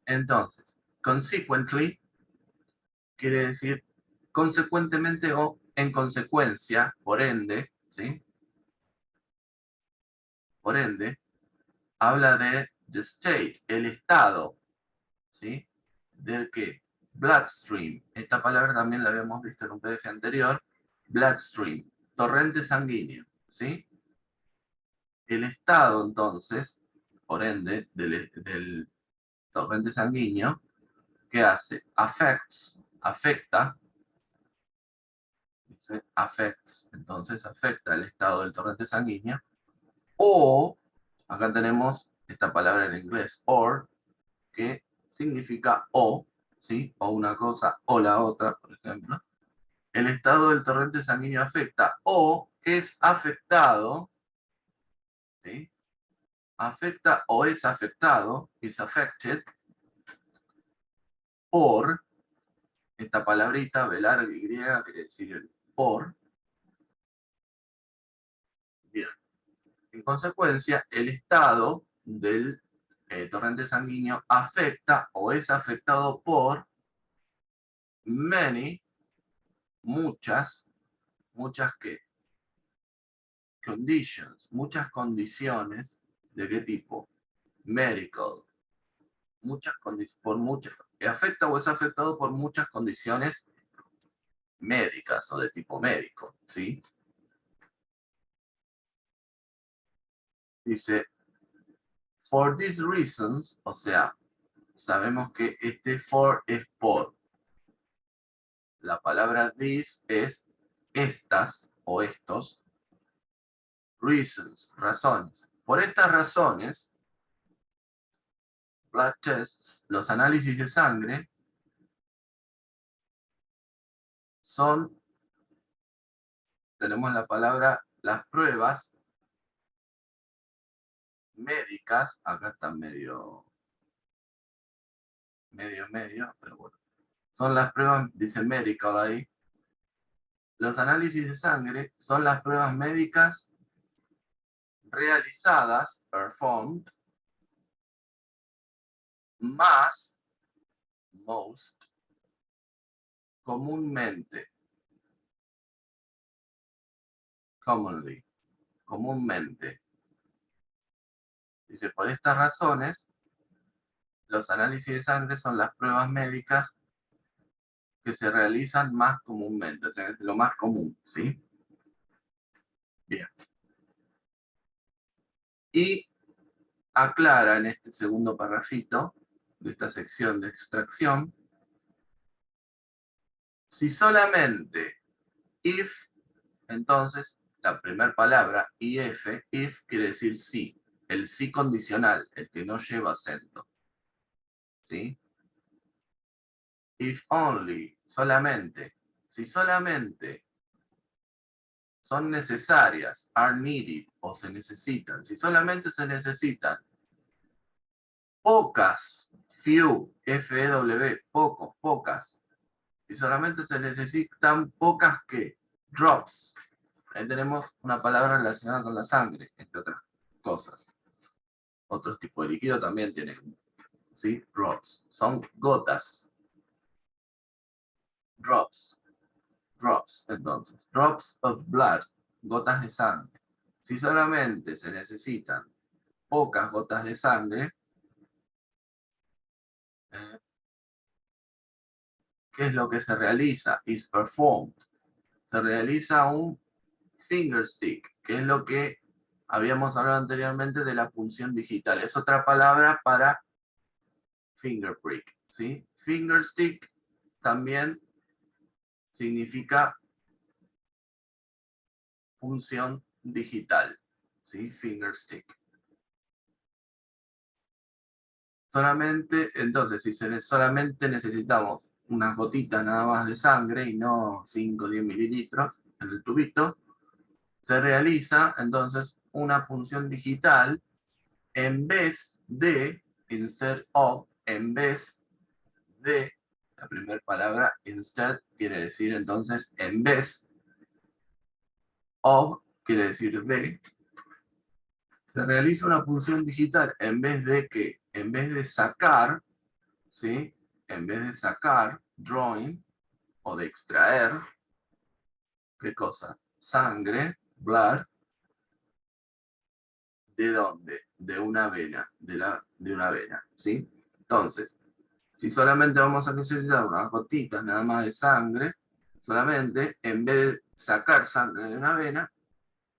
Entonces, consequently quiere decir consecuentemente o en consecuencia, por ende, ¿sí? Por ende, habla de the state, el estado, ¿sí? Del que bloodstream, esta palabra también la habíamos visto en un PDF anterior, bloodstream, torrente sanguíneo, ¿sí? El estado, entonces, por ende, del torrente sanguíneo, ¿qué hace? Afecta, dice affects, entonces afecta el estado del torrente sanguíneo, o, acá tenemos esta palabra en inglés, or, que significa o, ¿sí? O una cosa o la otra, por ejemplo. El estado del torrente sanguíneo afecta o es afectado, ¿sí? Afecta o es afectado, is affected, por esta palabrita, B larga y griega, quiere decir el por. Bien. En consecuencia, el estado del torrente sanguíneo afecta o es afectado por many, muchas que conditions, muchas condiciones. ¿De qué tipo? Medical, por muchas, afecta o es afectado por muchas condiciones médicas o de tipo médico, ¿sí? Dice, for these reasons, o sea, sabemos que este for es por. La palabra this es estas o estos, reasons, razones. Por estas razones, blood tests, los análisis de sangre, son, tenemos la palabra, las pruebas médicas, acá está medio, pero bueno, son las pruebas, dice medical ahí, los análisis de sangre son las pruebas médicas realizadas, performed, más, most, comúnmente, commonly, comúnmente. Dice, por estas razones, los análisis de sangre son las pruebas médicas que se realizan más comúnmente, o sea, es lo más común, ¿sí? Bien. Y aclara en este segundo parrafito de esta sección de extracción, si solamente if, entonces la primera palabra if quiere decir sí, el sí condicional, el que no lleva acento, ¿sí? If only, solamente, si solamente son necesarias, are needed, o se necesitan, si solamente se necesitan pocas, few, FEW, pocas, si solamente se necesitan pocas que drops. Ahí tenemos una palabra relacionada con la sangre, entre otras cosas. Otros tipos de líquido también tienen, ¿sí? Drops. Son gotas. Drops. Entonces. Drops of blood. Gotas de sangre. Si solamente se necesitan pocas gotas de sangre, ¿qué es lo que se realiza? Is performed. Se realiza un finger stick, que es lo que habíamos hablado anteriormente de la punción digital. Es otra palabra para finger prick, ¿sí? Finger stick también significa punción digital, ¿sí? Finger stick. Solamente, entonces, si solamente necesitamos unas gotitas nada más de sangre y no 5 o 10 mililitros en el tubito, se realiza entonces una punción digital en vez de, instead of, en vez de, la primera palabra, instead, quiere decir entonces en vez, of, quiere decir de, se realiza una punción digital en vez de que, en vez de sacar, ¿sí? En vez de sacar, drawing, o de extraer, ¿qué cosa? Sangre, blood, ¿de dónde? De una vena, de una vena, ¿sí? Entonces, si solamente vamos a necesitar unas gotitas nada más de sangre, solamente, en vez de sacar sangre de una vena,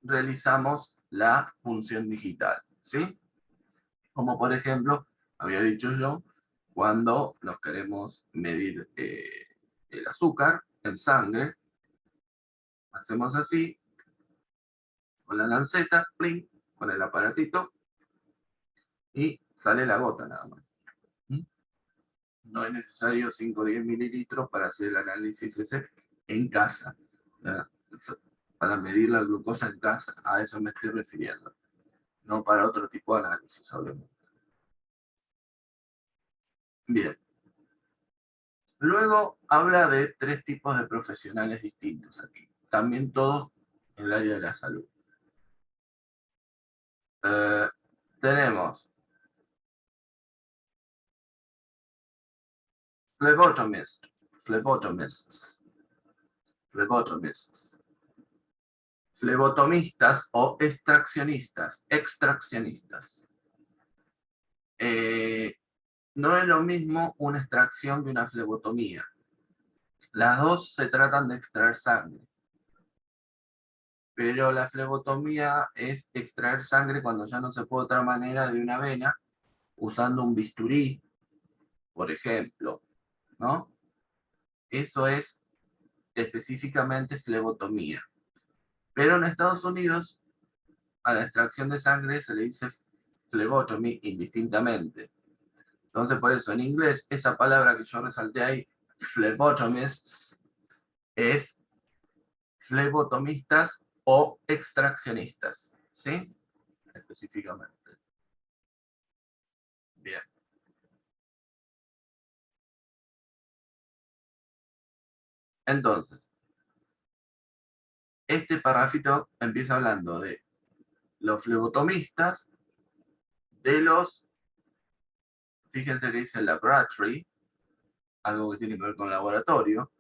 realizamos la función digital, ¿sí? Como por ejemplo, había dicho yo, cuando nos queremos medir el azúcar en sangre, hacemos así, con la lanceta, pling, con el aparatito, y sale la gota nada más. ¿Mm? No es necesario 5 o 10 mililitros para hacer el análisis ese en casa, ¿verdad? Para medir la glucosa en casa, a eso me estoy refiriendo, no para otro tipo de análisis, obviamente. Bien. Luego habla de 3 tipos de profesionales distintos aquí, también todos en el área de la salud. Eh, tenemos phlebotomist, phlebotomists, phlebotomists, flebotomistas o extraccionistas. Eh, no es lo mismo una extracción que una flebotomía. Las dos se tratan de extraer sangre, pero la flebotomía es extraer sangre cuando ya no se puede de otra manera de una vena, usando un bisturí, por ejemplo, ¿no? Eso es específicamente flebotomía. Pero en Estados Unidos, a la extracción de sangre se le dice phlebotomy indistintamente. Entonces, por eso, en inglés, esa palabra que yo resalté ahí, phlebotomists, es flebotomistas o extraccionistas, ¿sí? Específicamente. Bien. Entonces, este parrafito empieza hablando de los flebotomistas, de los, fíjense que dice laboratory, algo que tiene que ver con laboratorio,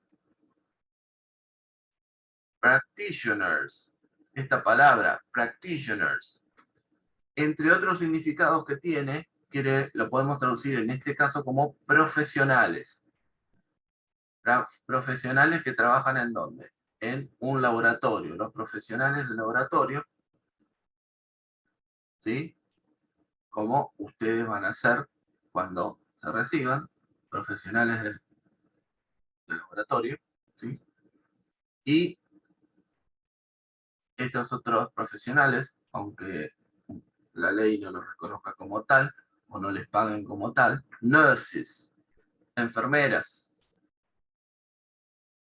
practitioners, esta palabra, practitioners, entre otros significados que tiene, lo podemos traducir en este caso como profesionales. Profesionales que trabajan en dónde? En un laboratorio. Los profesionales del laboratorio, ¿sí? Como ustedes van a ser cuando se reciban, profesionales del laboratorio, ¿sí? Y estos otros profesionales, aunque la ley no los reconozca como tal, o no les paguen como tal, nurses, enfermeras,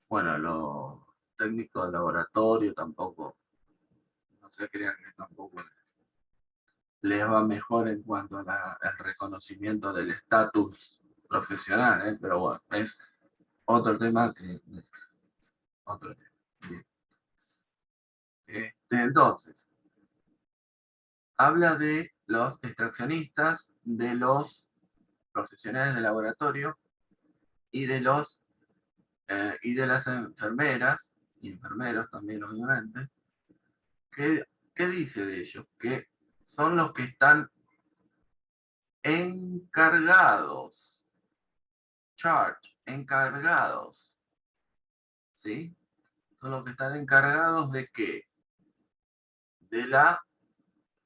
bueno, los técnicos de laboratorio tampoco, no se crean que tampoco les va mejor en cuanto al reconocimiento del estatus profesional, ¿eh? Pero bueno, es otro tema que... Otro tema. Entonces, habla de los extraccionistas, de los profesionales de laboratorio y de los y de las enfermeras y enfermeros también obviamente. ¿Qué dice de ellos? Que son los que están encargados, encargados, ¿sí? Son los que están encargados de qué? De la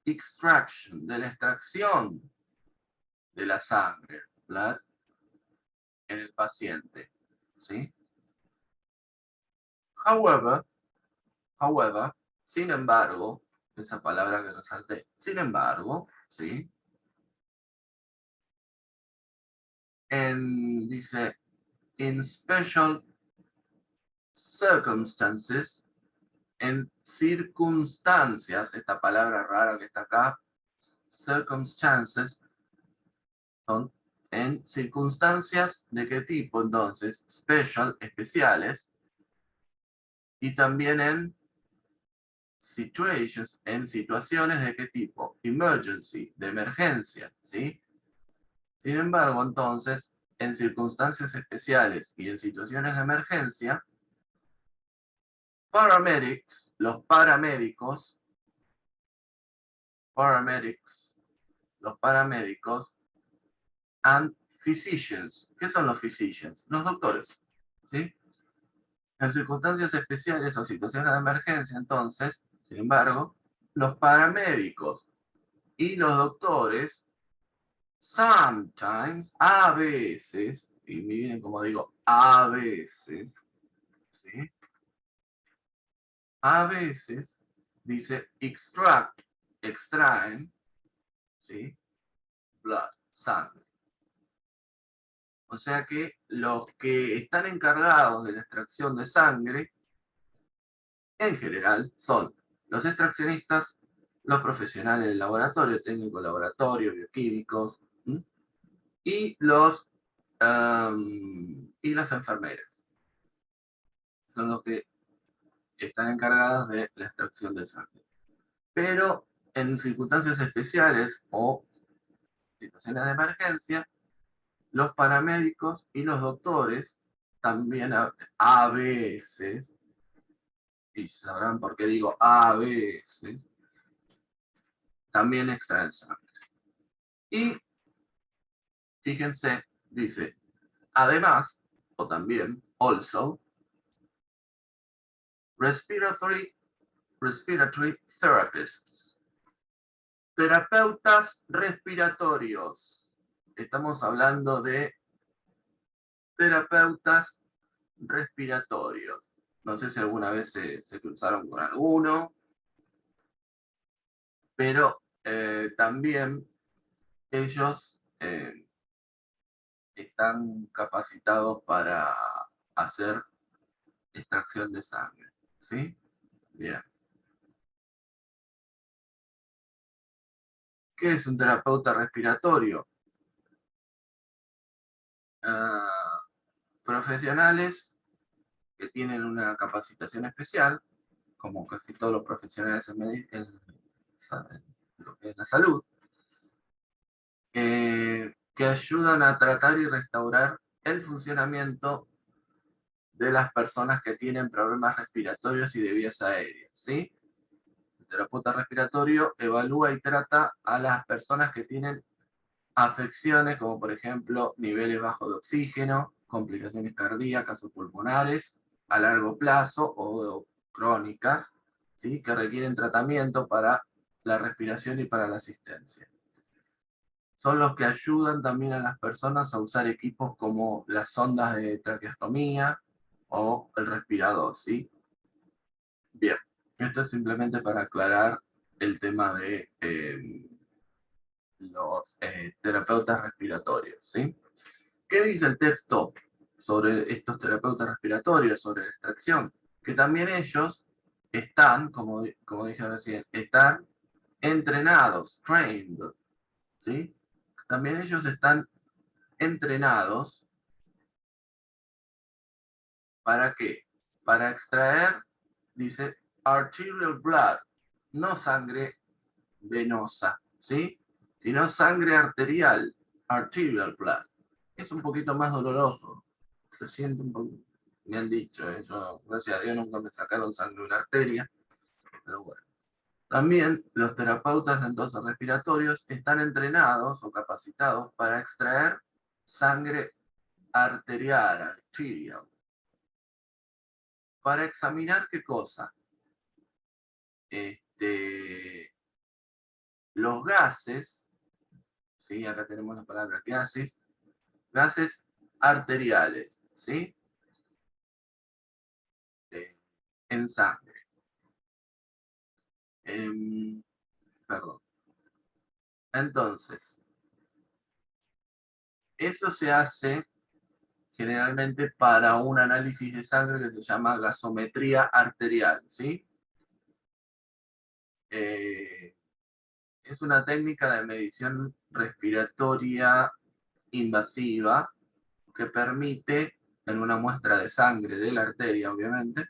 extraction, de la extracción de la sangre, blood, en el paciente, ¿sí? However, sin embargo, esa palabra que resalté, sin embargo, ¿sí? Dice, in special circumstances, en circunstancias, esta palabra rara que está acá, circumstances, son en circunstancias de qué tipo entonces, special, especiales, y también en situations, en situaciones de qué tipo, emergency, de emergencia, ¿sí? Sin embargo, entonces, en circunstancias especiales y en situaciones de emergencia, paramedics, los paramédicos, los paramédicos, and physicians. ¿Qué son los physicians? Los doctores, ¿sí? En circunstancias especiales o situaciones de emergencia, entonces, sin embargo, los paramédicos y los doctores, sometimes, a veces, y miren como digo, a veces, ¿sí? A veces, dice extraen, ¿sí? Blood, sangre. O sea que los que están encargados de la extracción de sangre, en general, son los extraccionistas, los profesionales del laboratorio, técnico laboratorio, bioquímicos, ¿m? Y y las enfermeras. Son los que están encargados de la extracción de sangre. Pero en circunstancias especiales o situaciones de emergencia, los paramédicos y los doctores también a veces, y sabrán por qué digo a veces, también extraen sangre. Y fíjense, dice, además, o también, also, respiratory therapists, terapeutas respiratorios. Estamos hablando de terapeutas respiratorios. No sé si alguna vez se cruzaron con alguno, pero también ellos están capacitados para hacer extracción de sangre. ¿Sí? Bien. ¿Qué es un terapeuta respiratorio? Ah, profesionales que tienen una capacitación especial, como casi todos los profesionales en lo que es la salud, que ayudan a tratar y restaurar el funcionamiento de las personas que tienen problemas respiratorios y de vías aéreas, ¿sí? El terapeuta respiratorio evalúa y trata a las personas que tienen afecciones como por ejemplo niveles bajos de oxígeno, complicaciones cardíacas o pulmonares a largo plazo o crónicas, ¿sí? Que requieren tratamiento para la respiración y para la asistencia. Son los que ayudan también a las personas a usar equipos como las sondas de traqueostomía o el respirador, ¿sí? Bien, esto es simplemente para aclarar el tema de los terapeutas respiratorios, ¿sí? ¿Qué dice el texto sobre estos terapeutas respiratorios, sobre la extracción? Que también ellos están, como dije recién, están entrenados, trained, ¿sí? También ellos están entrenados, ¿para qué? Para extraer, dice, arterial blood, no sangre venosa, ¿sí? Sino sangre arterial, arterial blood. Es un poquito más doloroso, se siente un poco, me han dicho, yo, gracias a Dios nunca me sacaron sangre de una arteria, pero bueno. También los terapeutas entonces respiratorios están entrenados o capacitados para extraer sangre arterial, arterial. ¿Para examinar qué cosa? Los gases, ¿sí? Acá tenemos la palabra gases arteriales, ¿sí? En sangre. Perdón. Entonces, eso se hace generalmente para un análisis de sangre que se llama gasometría arterial, ¿sí? Es una técnica de medición respiratoria invasiva que permite, en una muestra de sangre de la arteria, obviamente,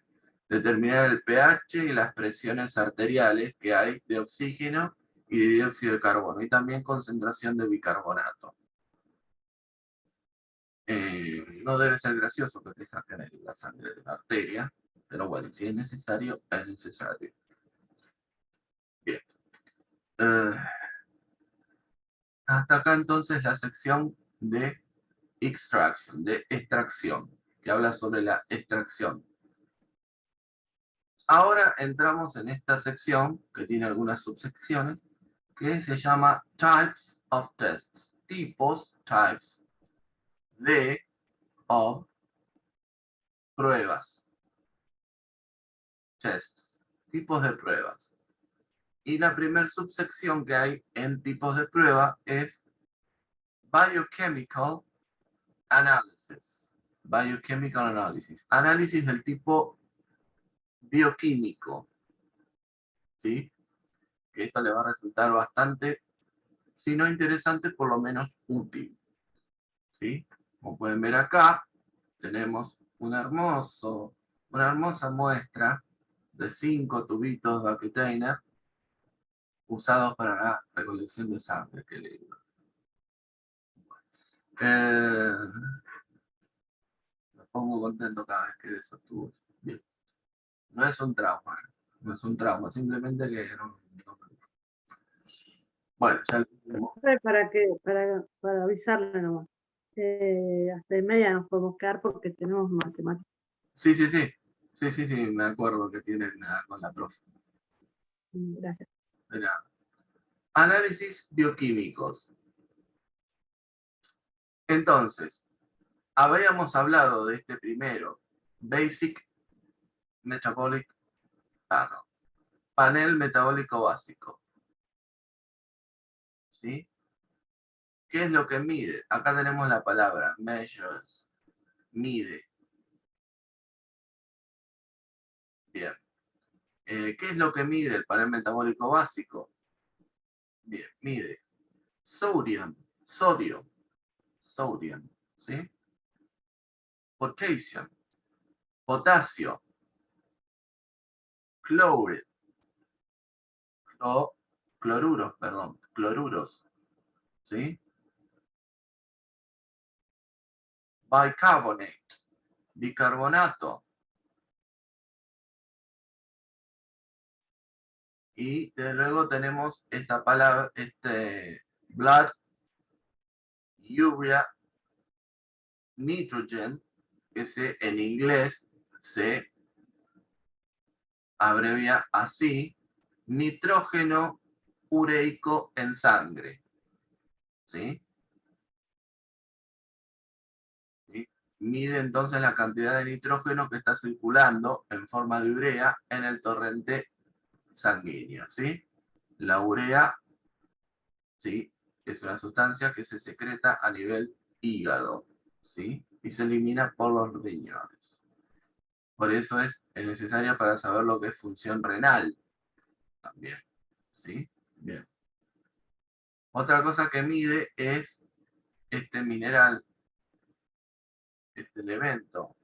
determinar el pH y las presiones arteriales que hay de oxígeno y de dióxido de carbono, y también concentración de bicarbonato. No debe ser gracioso que te saquen la sangre de una arteria, pero bueno, si es necesario, es necesario. Bien. Eh, Hasta acá entonces la sección de extraction, de extracción, que habla sobre la extracción. Ahora entramos en esta sección, que tiene algunas subsecciones, que se llama Types of Tests, tipos, types, de, of, pruebas, tests, tipos de pruebas. Y la primera subsección que hay en tipos de prueba es Biochemical Analysis. Biochemical Analysis. Análisis del tipo bioquímico. ¿Sí? Que esto le va a resultar bastante, si no interesante, por lo menos útil. ¿Sí? Como pueden ver acá, tenemos una hermosa muestra de 5 tubitos Vacutainer usados para la recolección de sangre. Qué lindo. Me pongo contento cada vez que veo esos tubos. Bien. No es un trauma, no es un trauma, simplemente que no. Bueno, ya lo tenemos. ¿Para qué? Para avisarle nomás. Hasta en media nos podemos quedar porque tenemos matemáticas. Sí, sí, sí. Sí, sí, sí, me acuerdo que tienen con la profe. Gracias. De nada. Análisis bioquímicos. Entonces, habíamos hablado de este primero, Basic Metabolic Panel, panel metabólico básico. ¿Sí? ¿Qué es lo que mide? Acá tenemos la palabra measures, mide. Bien. ¿Qué es lo que mide el panel metabólico básico? Bien, mide sodium, sodio, ¿sí? Potassium, potasio, chloride, cloruros, ¿sí? Bicarbonate, bicarbonato. Y luego tenemos esta palabra, blood, urea, nitrogen, que en inglés se abrevia así, nitrógeno ureico en sangre. ¿Sí? ¿Sí? Mide entonces la cantidad de nitrógeno que está circulando en forma de urea en el torrente sanguíneo. ¿Sí? La urea, ¿sí?, es una sustancia que se secreta a nivel hígado, ¿sí?, y se elimina por los riñones. Por eso es necesaria para saber lo que es función renal también. ¿Sí? Bien. Otra cosa que mide es este mineral, este elemento,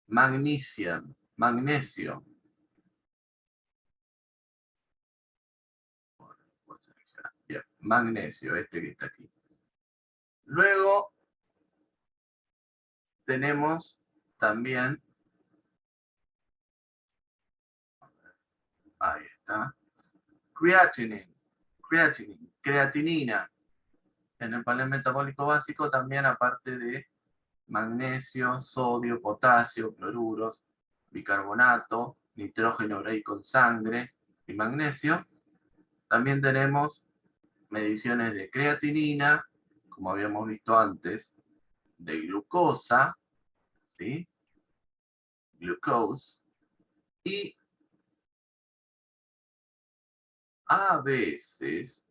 magnesio. Bien, magnesio, este que está aquí. Luego tenemos también, ahí está, creatinina. En el panel metabólico básico también, aparte de magnesio, sodio, potasio, cloruros, bicarbonato, nitrógeno ureico en sangre y magnesio, también tenemos mediciones de creatinina, como habíamos visto antes, de glucosa, ¿sí? Glucose, y a veces,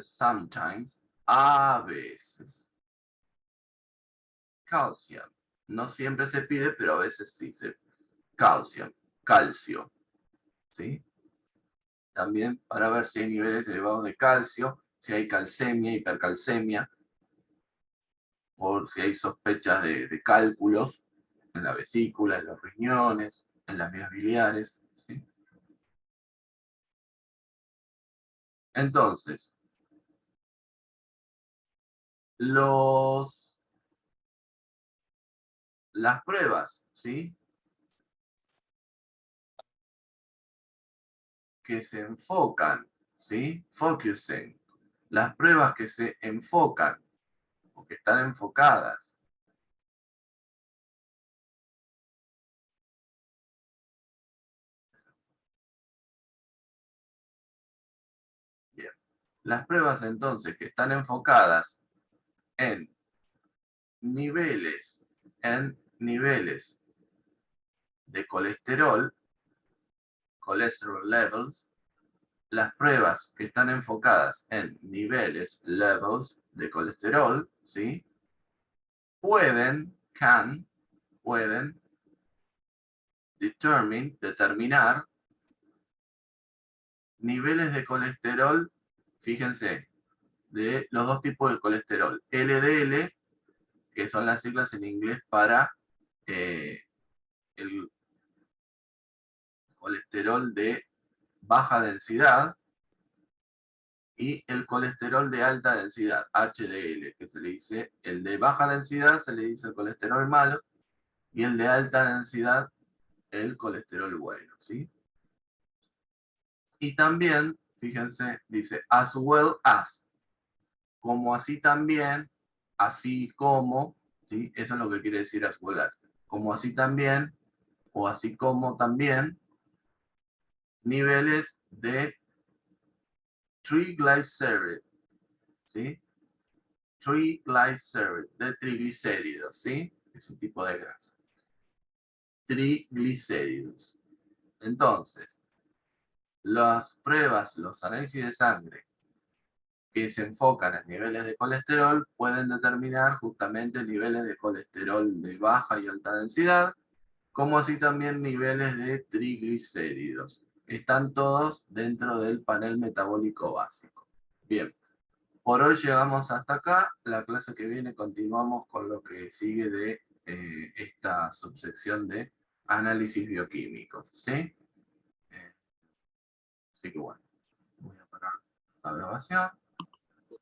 sometimes, a veces, calcium. No siempre se pide, pero a veces sí se calcio, ¿sí? También para ver si hay niveles elevados de calcio, si hay calcemia, hipercalcemia, o si hay sospechas de cálculos en la vesícula, en los riñones, en las vías biliares, ¿sí? Entonces, las pruebas, ¿sí? Que se enfocan, ¿sí? Focusing. Las pruebas que se enfocan o que están enfocadas. Bien. Las pruebas entonces que están enfocadas en niveles de colesterol, cholesterol levels, las pruebas que están enfocadas en levels de colesterol, ¿sí? Pueden determinar niveles de colesterol, fíjense, de los dos tipos de colesterol. LDL, que son las siglas en inglés para el colesterol de baja densidad, y el colesterol de alta densidad, HDL, que se le dice, el de baja densidad se le dice el colesterol malo, y el de alta densidad, el colesterol bueno, ¿sí? Y también, fíjense, dice, as well as, como así también, así como, ¿sí? Eso es lo que quiere decir as well as, como así también, o así como también, niveles de triglycerides, ¿sí? Triglycerides, de triglicéridos, ¿sí? Es un tipo de grasa. Triglicéridos. Entonces, las pruebas, los análisis de sangre que se enfocan en niveles de colesterol pueden determinar justamente niveles de colesterol de baja y alta densidad, como así también niveles de triglicéridos. Están todos dentro del panel metabólico básico. Bien, por hoy llegamos hasta acá. La clase que viene continuamos con lo que sigue de esta subsección de análisis bioquímicos, ¿sí? Así que bueno, voy a parar la grabación.